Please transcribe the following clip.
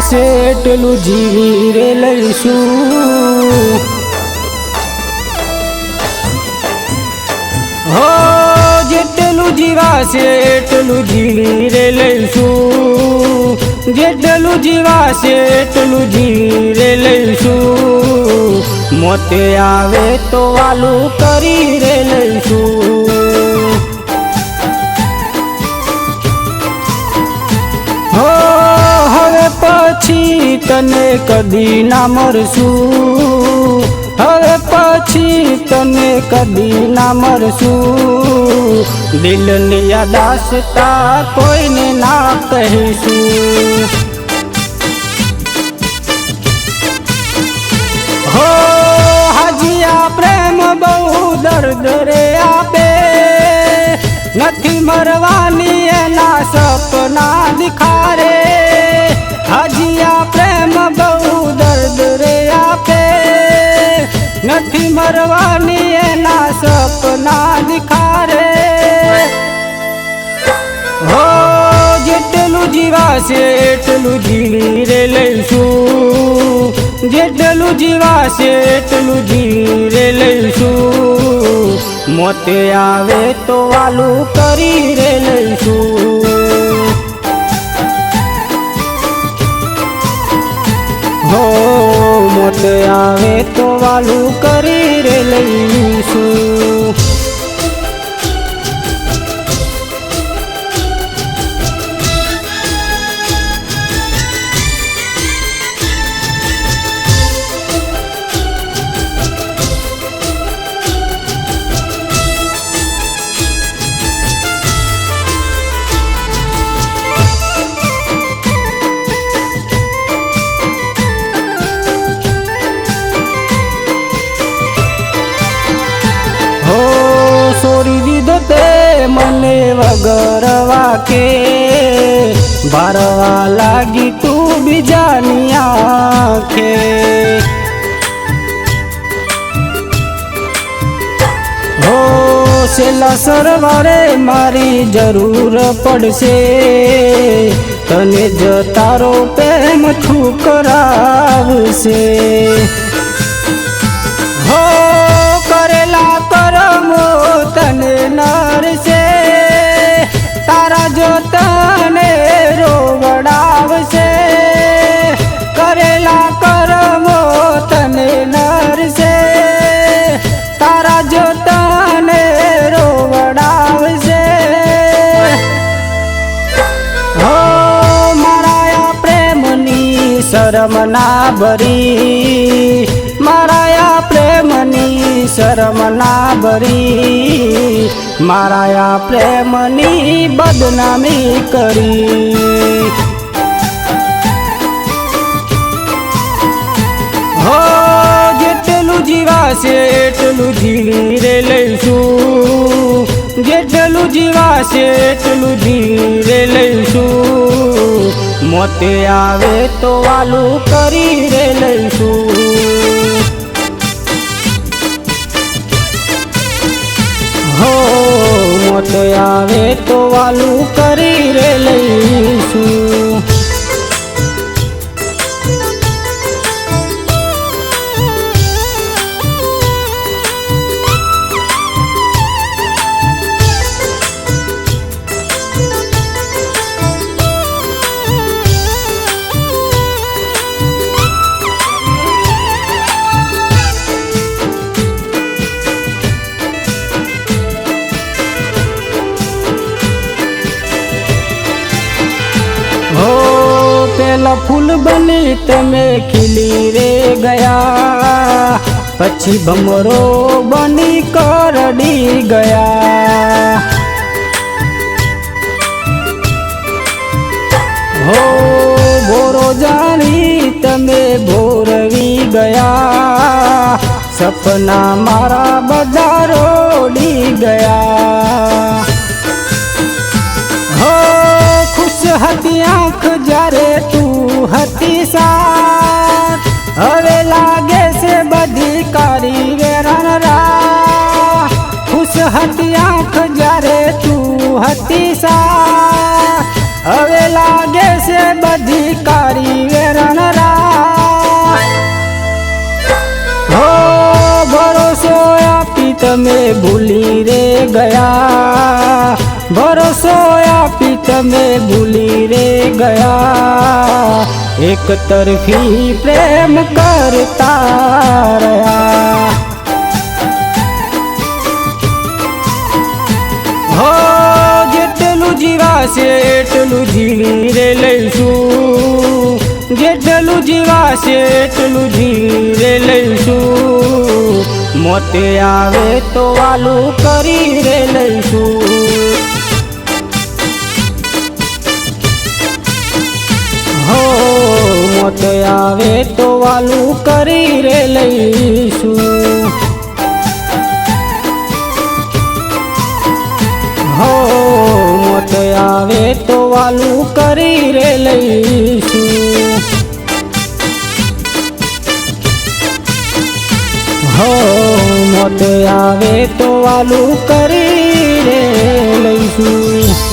જીવાશે એટલું જીવી રે લઈશું। હો જેટલું જીવાશે એટલું જીવી રે લઈશું। જેટલું જીવાશે એટલું જીવી રે લઈશું। મોતે આવે તો વાલું કરી રે લઈશું। હો હવે પછી તને કદી ના મરશું। હવે પછી તને કદી ના મરશું। દિલની યાદાશતા કોઈને ના કહીશું। હો હાજીયા પ્રેમ બહુ દર્દ રે આપે। નથી મરવાની એના સપના દિખારે। હાજીયા પ્રેમ બહુ દર્દ રે આપે। નથી મરવાની એના સપના દિખારે। હો જેટલું જીવાશે એટલું જીવી રે લઈશું। જેટલું જીવાશે એટલું જીવી રે લઈશું। મોતે આવે તો વાલું કરી રે લઈશું। હો મોતે આવે તો વાલું કરી રે લઈશું। છોડી દીધો તે મને વગર વાકે। ભારવા લાગી તું બીજાની આંખે। હો છેલ્લા સરવારે મારી જરૂર પડશે। તને જ તારો પ્રેમ ઠુકરાવશે। હો કરેલા કરમો તને નરશે। તારા જો તને રોવડાવશે। કરેલા કરમો તને નરશે। તારા જો તને રોવડાવશે। હો મારા પ્રેમની શરમ ના ભરી। મારા પ્રેમની શરમ ના ભરી। મારા પ્રેમની બદનામી કરી। હો જેટલું જીવાશે એટલું જીવી રે લઈશું। જેટલું જીવાશે એટલું જીવી રે લઈશું। મોતે આવે તો વાલું કરી રે લઈશું। હો મોતે આવે તો વાલું કરી રે લઈશું। પેલા ફૂલ બની તમે ખીલી રે ગયા। પછી ભમરો બની કરડી ગયા। હો ભોરો જાણી તમે ભોરવી ગયા। સપના મારા બધા રોડી ગયા। હો ખુશ હતી આંખ જ્યારે તું હતી સાથ। હવે લાગે છે બધી કરી વેરણ રા। ખુશ હતી આંખ જ્યારે તું હતી સાથ। હવે લાગે છે અધિકારી વેરણ રાખ હો ભરોસો આપી તમે ભૂલી રે ગયા ભરોસો આપી તમે ભૂલી રે ગયા એક તરફી પ્રેમ કરતા રહ્યા હો જેટલું જીવાશે એટલું જીવી રે લઈશું જેટલું જીવાશે એટલું જીવી રે લઈશું મોતે આવે તો વાલું કરી રે લઈશું હો મોતે આવે તો વાલું કરી રે લઈશું હો મોતે આવે તો વાલું કરી રે લઈશું હો મોતે આવે તો વાલું કરી રે લઈશું